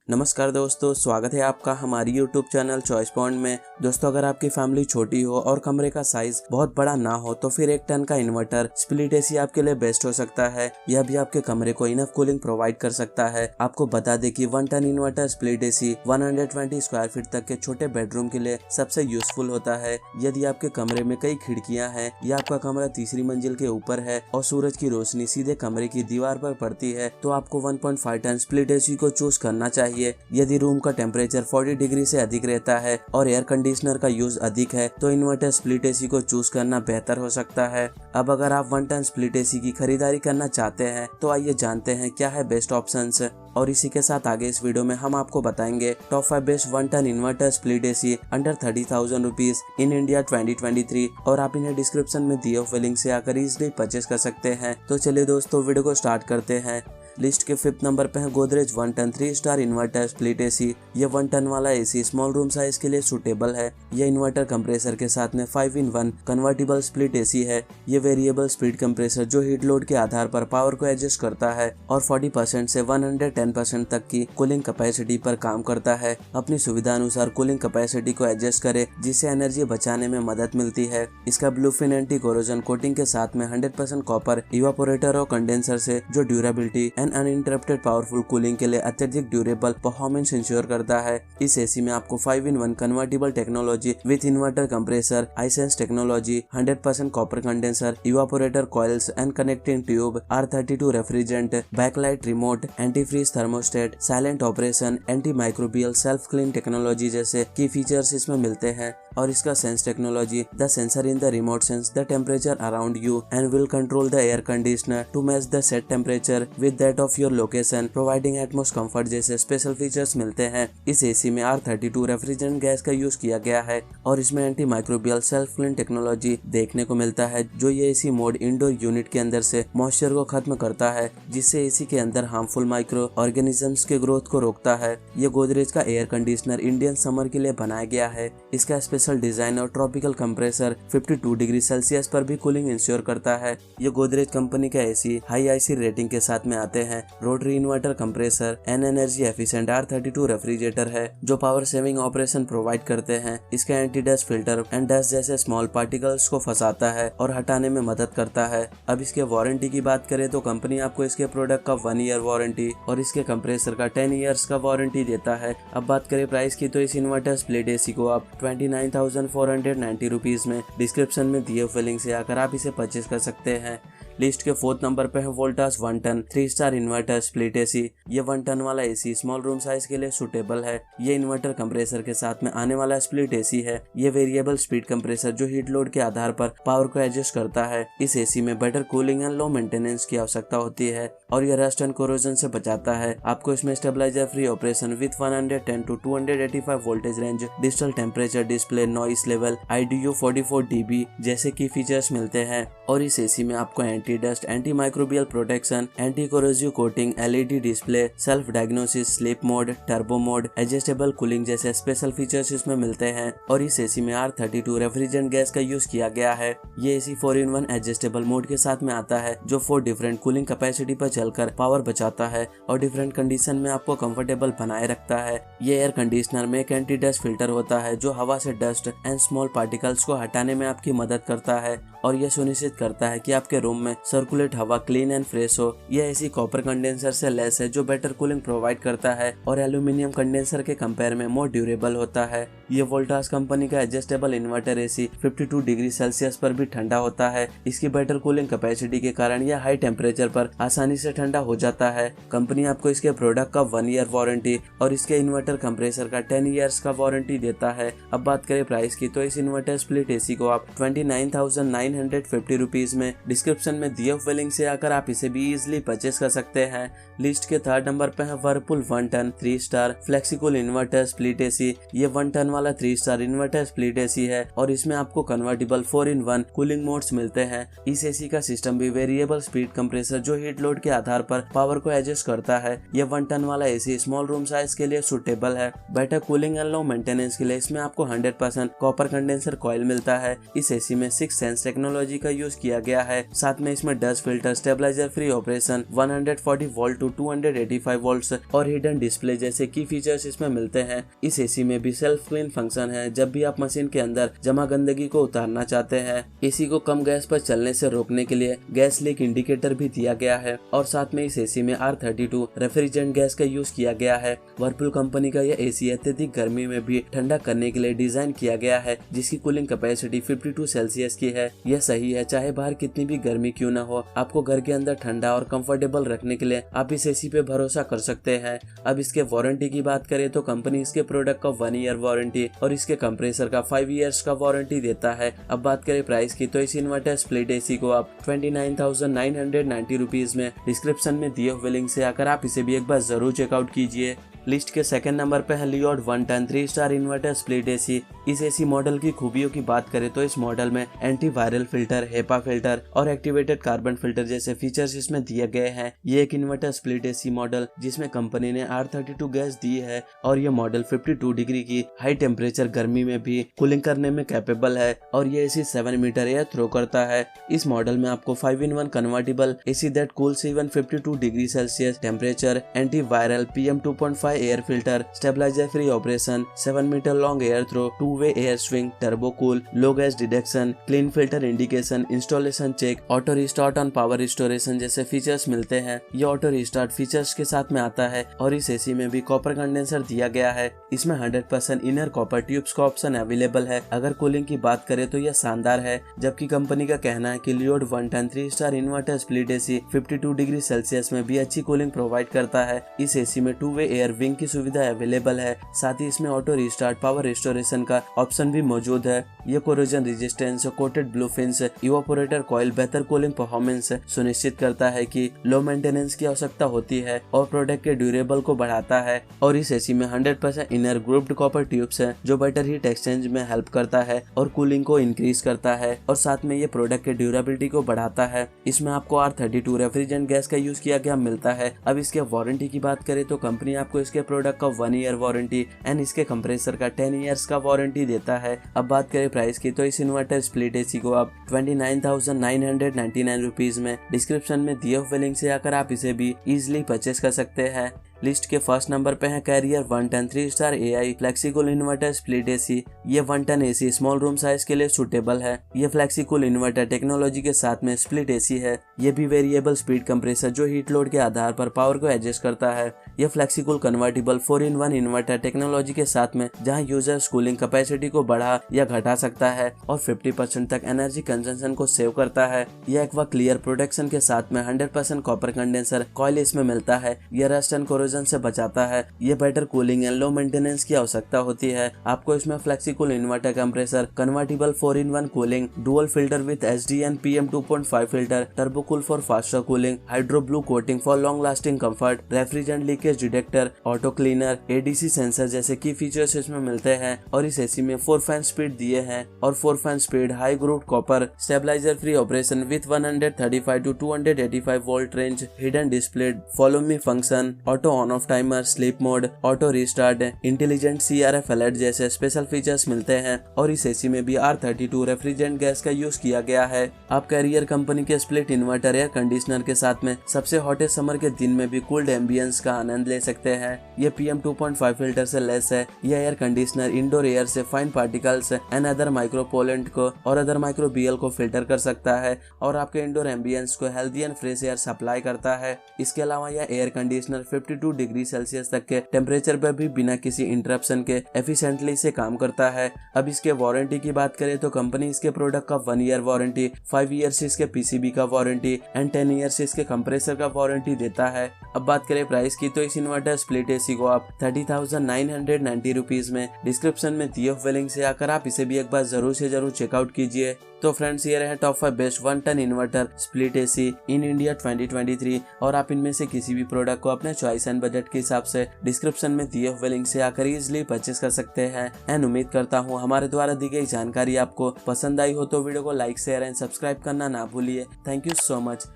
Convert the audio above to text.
नमस्कार दोस्तों, स्वागत है आपका हमारी YouTube चैनल चॉइस पॉइंट में। दोस्तों, अगर आपकी फैमिली छोटी हो और कमरे का साइज बहुत बड़ा ना हो तो फिर 1 टन का इन्वर्टर स्प्लिट एसी आपके लिए बेस्ट हो सकता है। यह भी आपके कमरे को इनफ कूलिंग प्रोवाइड कर सकता है। आपको बता दें कि 1 ton inverter split AC 120 square feet तक के छोटे बेडरूम के लिए सबसे यूजफुल होता है। यदि आपके कमरे में कई खिड़कियां हैं या आपका कमरा तीसरी मंजिल के ऊपर है और सूरज की रोशनी सीधे कमरे की दीवार पर पड़ती है तो आपको 1.5 टन स्प्लिट एसी को चूज करना चाहिए। यदि रूम का टेम्परेचर 40 डिग्री से अधिक रहता है और एयर कंडीशनर का यूज अधिक है तो इन्वर्टर स्प्लिट एसी को चूज करना बेहतर हो सकता है। अब अगर आप 1 टन स्प्लिट एसी की खरीदारी करना चाहते हैं तो आइए जानते हैं क्या है बेस्ट ऑप्शंस। और इसी के साथ आगे इस वीडियो में हम आपको बताएंगे top 5 best 1 ton inverter split AC under 30,000 rupees in India 2023 और आप इन्हें डिस्क्रिप्शन में दिए हुए लिंक से आकर इजीली परचेज कर सकते हैं। तो चलिए दोस्तों, वीडियो को स्टार्ट करते हैं। लिस्ट के 5th नंबर पे है Godrej 1 ton 3 star inverter split AC. ये 1 टन वाला एसी स्मॉल रूम साइज के लिए सूटेबल है। यह इन्वर्टर कंप्रेसर के साथ में 5-in-1 कन्वर्टेबल स्प्लिट एसी है। ये वेरिएबल स्पीड कंप्रेसर जो हीट लोड के आधार पर पावर को एडजस्ट करता है और 40% से 110% तक की कूलिंग कैपेसिटी पर काम करता है। अपनी सुविधा अनुसार कूलिंग कैपेसिटी को एडजस्ट करे जिससे एनर्जी बचाने में मदद मिलती है। इसका ब्लूफिन एंटी कोरोजन कोटिंग के साथ में 100% कॉपर इवापोरेटर और कंडेंसर से जो durability and uninterrupted powerful cooling के लिए अत्यधिक ड्यूरेबल परफॉर्मेंस इंश्योर करता है। इस एसी में आपको 5-in-1 convertible technology with inverter compressor, iSense technology, 100% copper condenser, evaporator coils and connecting tube, R32 refrigerant, backlight remote, anti freeze thermostat, silent operation, anti microbial self clean technology जैसे की features इसमें मिलते हैं। और इसका sense technology, the sensor in the remote sense the temperature around you and will control the air conditioner to match the set temperature with that of your location, providing at most comfort जैसे special features मिलते हैं। इस AC में R32 refrigerant gas का use किया गया है और इसमें anti microbial self clean technology देखने को मिलता है जो ये एसी मोड इंडोर यूनिट के अंदर से मॉइस्चर को खत्म करता है जिससे एसी के अंदर हार्मफुल माइक्रो ऑर्गेनिजम्स के ग्रोथ को रोकता है। ये गोदरेज का एयर कंडीशनर इंडियन समर के लिए बनाया गया है। इसका स्पेशल डिजाइन और ट्रॉपिकल कंप्रेसर 52 डिग्री सेल्सियस पर भी कूलिंग इंश्योर करता है। ये गोदरेज कंपनी का एसी हाई आईसी रेटिंग के साथ में आते हैं। Rotary inverter compressor and energy efficient R32 refrigerator है जो पावर सेविंग ऑपरेशन प्रोवाइड करते हैं। इसका anti dust filter and dust जैसे स्मॉल पार्टिकल्स को फंसाता है और हटाने में मदद करता है। अब इसके वारंटी की बात करें तो कंपनी आपको इसके प्रोडक्ट का 1 ईयर वारंटी और इसके कंप्रेसर का 10 ईयर्स का वारंटी देता है। अब बात करें प्राइस की तो इस इन्वर्टर स्प्लिट एसी को आप 29,490 रुपीज में डिस्क्रिप्शन में दिए हुए लिंक से आकर आप इसे परचेज कर सकते हैं। लिस्ट के 4th नंबर पे है Voltas 1 ton 3 star inverter split AC. ये 1 टन वाला एसी स्मॉल रूम साइज के लिए सूटेबल है। ये इन्वर्टर कंप्रेसर के साथ में आने वाला स्प्लिट एसी है। ये वेरिएबल स्पीड कंप्रेसर जो हीट लोड के आधार पर पावर को एडजस्ट करता है। इस एसी में better cooling and low maintenance की आवश्यकता होती है और ये रस्ट एंड कोरोजन से बचाता है। आपको इसमें stabilizer free operation with 110 to 285 voltage range, digital temperature display, noise level, IDU 44 dB जैसे की फीचर्स मिलते हैं। और इस एसी में आपको anti dust, anti microbial protection, anti corrosive coating, LED display, self diagnosis, sleep mode, turbo mode, adjustable cooling जैसे special features इसमें मिलते हैं। और इस एसी में R32 रेफ्रिजरेंट गैस का यूज किया गया है। ये एसी 4-in-1 एडजस्टेबल मोड के साथ में आता है जो 4 डिफरेंट कूलिंग कैपेसिटी पर चलकर पावर बचाता है और डिफरेंट कंडीशन में आपको कंफर्टेबल बनाए रखता है। ये एयर कंडीशनर में एक एंटी डस्ट फिल्टर होता है जो हवा से डस्ट एंड स्मॉल पार्टिकल्स को हटाने में आपकी मदद करता है और यह सुनिश्चित करता है कि आपके रूम में सर्कुलेट हवा क्लीन एंड फ्रेश हो। यह एसी कॉपर कंडेंसर से लेस है जो बेटर कूलिंग प्रोवाइड करता है और एल्यूमिनियम कंडेंसर के कंपेयर में मोर ड्यूरेबल होता है। ये वोल्टास कंपनी का adjustable inverter AC 52 degree Celsius पर भी ठंडा होता है। इसकी बेटर कूलिंग कैपेसिटी के कारण यह हाई टेम्परेचर पर आसानी से ठंडा हो जाता है। कंपनी आपको इसके प्रोडक्ट का 1 ईयर वारंटी और इसके इन्वर्टर कंप्रेसर का 10 ईयर्स का वारंटी देता है। अब बात करें प्राइस की तो इस इन्वर्टर स्प्लिट एसी को आप 29,950 रुपीज में डिस्क्रिप्शन में दिए हुए लिंक से आकर आप इसे भी इजीली परचेज कर सकते हैं। लिस्ट के 3rd नंबर पे है Whirlpool 1 ton 3 star Flexicool inverter split AC. ये 1 टन वाला 3 स्टार इन्वर्टर स्प्लिट एसी है और इसमें आपको कन्वर्टेबल 4-in-1 कूलिंग मोड्स मिलते हैं। इस एसी का सिस्टम भी वेरिएबल स्पीड कंप्रेसर जो हीट लोड के आधार पर पावर को एडजस्ट करता है। ये 1 टन वाला एसी स्मॉल रूम साइज के लिए सूटेबल है। Better cooling and low maintenance के लिए इसमें आपको 100% कॉपर कंडेंसर कॉइल मिलता है। इस एसी में 6 सेंस टेक्नोलॉजी टेक्नोलॉजी का यूज किया गया है। साथ में इसमें dust filter, stabilizer free operation, 140 volt to 285 volts और हिडन डिस्प्ले जैसे की फीचर्स इसमें मिलते हैं। इस एसी में भी सेल्फ क्लीन फंक्शन है। जब भी आप मशीन के अंदर जमा गंदगी को उतारना चाहते हैं, एसी को कम गैस पर चलने से रोकने के लिए गैस लीक इंडिकेटर भी दिया गया है। और साथ में इस एसी में R32 रेफ्रिजरेंट गैस का यूज किया गया है। वर्लपूल कंपनी का यह एसी अत्यधिक गर्मी में भी ठंडा करने के लिए डिजाइन किया गया है, जिसकी कूलिंग कैपेसिटी 52 सेल्सियस की है। यह सही है, चाहे बाहर कितनी भी गर्मी क्यों न हो, आपको घर के अंदर ठंडा और कंफर्टेबल रखने के लिए आप इस एसी पे भरोसा कर सकते हैं। अब इसके वारंटी की बात करें तो कंपनी इसके प्रोडक्ट का 1 ईयर वारंटी और इसके कंप्रेसर का 5 इयर्स का वारंटी देता है। अब बात करें प्राइस की तो इस इन्वर्टर स्प्लिट एसी को आप 29,990 रुपीज में डिस्क्रिप्शन में दिए हुए लिंक से आकर आप इसे भी एक बार जरूर चेकआउट कीजिए। लिस्ट के सेकंड नंबर पे है Lloyd 1 ton 3 star inverter split AC. इस एसी मॉडल की खूबियों की बात करें तो इस मॉडल में anti viral filter, HEPA filter और एक्टिवेटेड कार्बन फिल्टर जैसे फीचर्स इसमें दिए गए हैं। ये एक इन्वर्टर स्प्लिट एसी मॉडल जिसमें कंपनी ने R32 गैस दी है और ये मॉडल 52 डिग्री की हाई टेम्परेचर गर्मी में भी कूलिंग करने में कैपेबल है और ये एसी 7 मीटर एयर थ्रो करता है। इस मॉडल में आपको 5-in-1 convertible AC that cools even 52 degree Celsius temperature, anti viral PM2.5 air filter, stabilizer free operation, 7 metre long air throw, 2-वे air swing, turbo cool, low gas detection, clean filter indication, installation check, auto restart on power restoration जैसे features मिलते हैं। ये auto restart features के साथ में आता है और इस एसी में भी कॉपर कंडेंसर दिया गया है। इसमें 100% इनर कॉपर ट्यूब्स का ऑप्शन अवेलेबल है। अगर कूलिंग की बात करें तो यह शानदार है, जबकि कंपनी का कहना है कि Lloyd 1 ton 3 star inverter split AC 52 degree Celsius में भी अच्छी कूलिंग प्रोवाइड करता है। इस एसी में 2-वे एयर विंग की सुविधा अवेलेबल है। साथ ही इसमें ऑटो रिस्टार्ट पावर रिस्टोरेशन का ऑप्शन भी मौजूद है। ये corrosion resistance, coated bluefins, evaporator coil बेहतर कूलिंग परफॉर्मेंस सुनिश्चित करता है कि लो मेंटेनेंस की आवश्यकता होती है और प्रोडक्ट के ड्यूरेबल को बढ़ाता है। और इस एसी में 100% इनर ग्रुप्ड कॉपर ट्यूब्स है जो बेटर हीट एक्सचेंज में हेल्प करता है और कूलिंग को इंक्रीज करता है और साथ में ये प्रोडक्ट के ड्यूरेबिलिटी को बढ़ाता है। इसमें आपको R32 रेफ्रिजरेंट गैस का यूज किया गया मिलता है। अब इसके वारंटी की बात करें तो कंपनी आपको इसके प्रोडक्ट का 1 ईयर वारंटी एंड इसके कंप्रेसर का 10 इयर्स का वारंटी देता है। अब बात करें प्राइस की तो इस इन्वर्टर स्प्लिट एसी को आप 29,999 रुपीज में डिस्क्रिप्शन में दिए हुए लिंक से आकर आप इसे भी इजिली परचेस कर सकते हैं। लिस्ट के फर्स्ट नंबर पे है Carrier 1 ton 3 star AI Flexicool inverter split AC. ये 1 ton AC small room size के लिए सुटेबल है। ये फ्लेक्सिकूल इन्वर्टर टेक्नोलॉजी के साथ में स्प्लिट एसी है। ये भी वेरिएबल स्पीड कंप्रेसर जो हीट लोड के आधार पर पावर को एडजस्ट करता है। यह फ्लेक्सिकूल कन्वर्टेबल 4-in-1 इन्वर्टर टेक्नोलॉजी के साथ में जहां यूजर्स कूलिंग कैपेसिटी को बढ़ा या घटा सकता है और 50% तक एनर्जी कंजम्पशन को सेव करता है। यह एक्वा क्लियर प्रोटेक्शन के साथ में 100% कॉपर कंडेंसर कॉइल इसमें मिलता है। यह रस्ट एंड कोरोजन से बचाता है। ये better cooling and low maintenance की आवश्यकता होती है। आपको इसमें Flexicool inverter compressor, convertible 4-in-1 cooling, dual filter with SD and PM2.5 filter, turbo cool for faster cooling, hydro blue coating for long lasting comfort, refrigerant leakage detector, auto cleaner, ADC sensor जैसे की features इसमें मिलते हैं। और इस AC में 4 fan speed दिए हैं और 4 fan speed, high grooved copper, stabiliser free operation with 135 to 285 volt range, hidden display, follow me function, auto on off timer, sleep mode, auto restart, intelligent CRF alert जैसे special features मिलते हैं। और इस AC में भी R32 refrigerant gas का use किया गया है। आप कैरियर कंपनी के स्प्लिट इन्वर्टर एयर कंडीशनर के साथ में सबसे हॉटेस्ट समर के दिन में भी कूल्ड एम्बियंस का आनंद ले सकते हैं। ये PM2.5 फिल्टर से लेस है। यह एयर कंडीशनर इंडोर एयर से फाइन पार्टिकल्स एंड अदर माइक्रोपोलेंट को और अदर माइक्रोबियल को फिल्टर कर सकता है और आपके इंडोर एम्बियंस को healthy and fresh air supply करता है। इसके अलावा यह एयर कंडीशनर 52 डिग्री सेल्सियस तक के टेम्परेचर पर भी बिना किसी इंटरप्शन के एफिशिएंटली से काम करता है। अब इसके वारंटी की बात करें तो कंपनी इसके प्रोडक्ट का 1 ईयर वारंटी, 5 ईयर्स इसके PCB का वारंटी एंड 10 ईयर्स इसके कंप्रेसर का वारंटी देता है। अब बात करें प्राइस की तो इस इन्वर्टर स्प्लिट एसी को आप 30,990 रुपीज में डिस्क्रिप्शन में दिए हुए लिंक से आकर आप इसे भी एक बार जरूर से जरूर चेकआउट कीजिए। तो फ्रेंड्स, ये रहे top 5 best 1 ton inverter split AC in India 2023 और आप इनमें से किसी भी प्रोडक्ट को अपने चॉइस एंड बजट के हिसाब से डिस्क्रिप्शन में दिए हुए लिंक से आकर इजिली परचेस कर सकते हैं। एंड उम्मीद करता हूँ हमारे द्वारा दी गई जानकारी आपको पसंद आई हो तो वीडियो को लाइक, शेयर एंड सब्सक्राइब करना ना भूलिए। Thank you so much.